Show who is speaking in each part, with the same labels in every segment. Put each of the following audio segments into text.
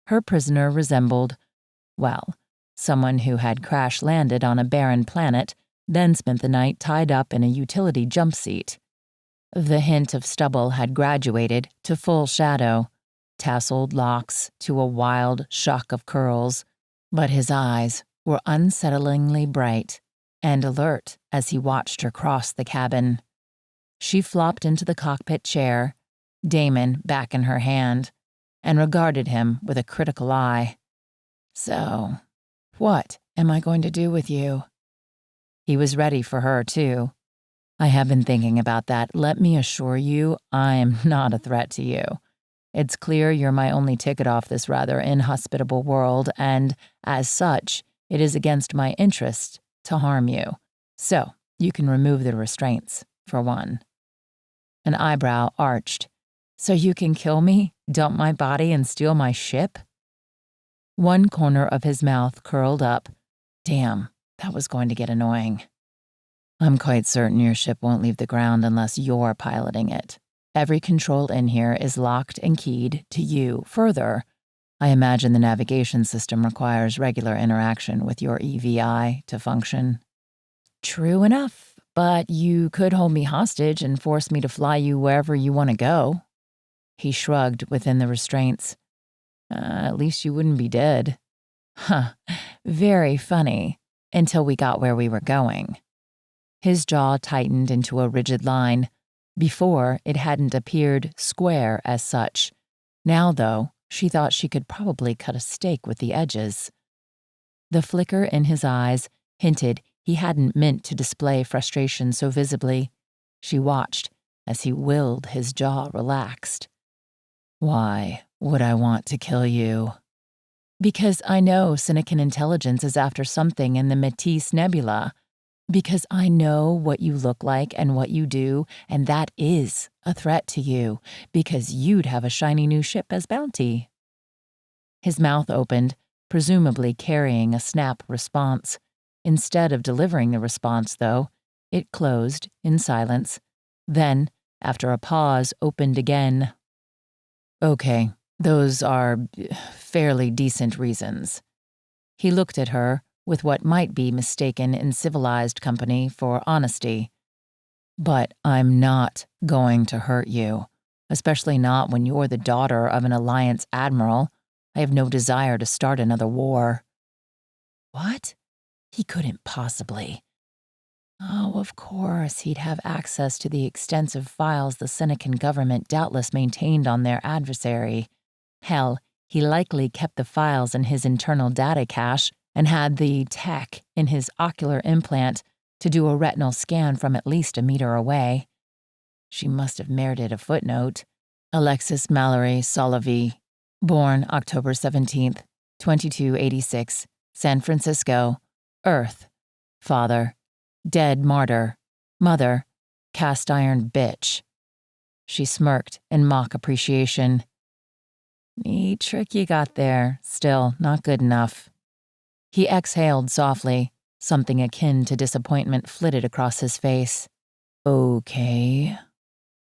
Speaker 1: her prisoner resembled, well, someone who had crash-landed on a barren planet, then spent the night tied up in a utility jump seat. The hint of stubble had graduated to full shadow, tasseled locks to a wild shock of curls, but his eyes were unsettlingly bright and alert as he watched her cross the cabin. She flopped into the cockpit chair, Damon back in her hand, and regarded him with a critical eye. "So, what am I going to do with you?" He was ready for her, too. "I have been thinking about that. Let me assure you, I am not a threat to you. It's clear you're my only ticket off this rather inhospitable world, and, as such, it is against my interest to harm you. So, you can remove the restraints, for one." An eyebrow arched. "So you can kill me, dump my body, and steal my ship?" One corner of his mouth curled up. Damn, that was going to get annoying. "I'm quite certain your ship won't leave the ground unless you're piloting it. Every control in here is locked and keyed to you. Further, I imagine the navigation system requires regular interaction with your EVI to function." "True enough, but you could hold me hostage and force me to fly you wherever you want to go." He shrugged within the restraints. At least you wouldn't be dead." "Huh, very funny, until we got where we were going." His jaw tightened into a rigid line. Before, it hadn't appeared square as such. Now, though, she thought she could probably cut a steak with the edges. The flicker in his eyes hinted he hadn't meant to display frustration so visibly. She watched as he willed his jaw relaxed. "Why would I want to kill you?" "Because I know Cynican intelligence is after something in the Métis Nebula. Because I know what you look like and what you do, and that is a threat to you, because you'd have a shiny new ship as bounty." His mouth opened, presumably carrying a snap response. Instead of delivering the response, though, it closed in silence, then, after a pause, opened again. "Okay, those are fairly decent reasons." He looked at her with what might be mistaken in civilized company for honesty. "But I'm not going to hurt you, especially not when you're the daughter of an Alliance admiral. I have no desire to start another war." What? He couldn't possibly. Oh, of course, he'd have access to the extensive files the Cynican government doubtless maintained on their adversary. Hell, he likely kept the files in his internal data cache and had the tech in his ocular implant to do a retinal scan from at least a meter away. She must have merited a footnote. Alexis Mallory Solovey, born October 17th, 2286, San Francisco, Earth. Father, dead martyr. Mother, cast iron bitch. She smirked in mock appreciation. "Neat trick you got there. Still not good enough." He exhaled softly. Something akin to disappointment flitted across his face. "Okay."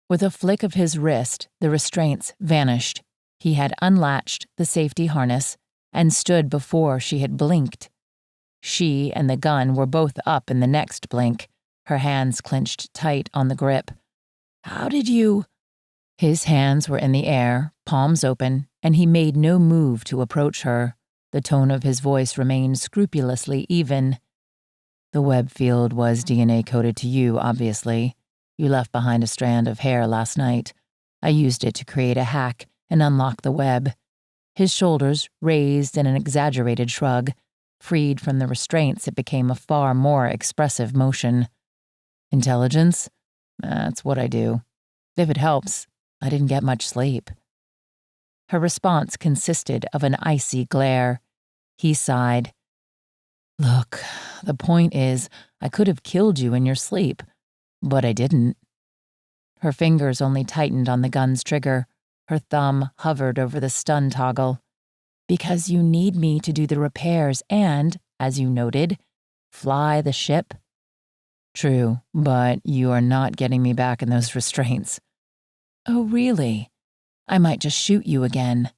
Speaker 1: With a flick of his wrist, the restraints vanished. He had unlatched the safety harness and stood before she had blinked. She and the gun were both up in the next blink, her hands clenched tight on the grip. "How did you—" His hands were in the air, palms open, and he made no move to approach her. The tone of his voice remained scrupulously even. "The web field was DNA-coded to you, obviously. You left behind a strand of hair last night. I used it to create a hack and unlock the web." His shoulders raised in an exaggerated shrug. Freed from the restraints, it became a far more expressive motion. "Intelligence? That's what I do. If it helps, I didn't get much sleep." Her response consisted of an icy glare. He sighed. "Look, the point is, I could have killed you in your sleep, but I didn't." Her fingers only tightened on the gun's trigger. Her thumb hovered over the stun toggle. "Because you need me to do the repairs and, as you noted, fly the ship." "True, but you are not getting me back in those restraints." "Oh, really? I might just shoot you again."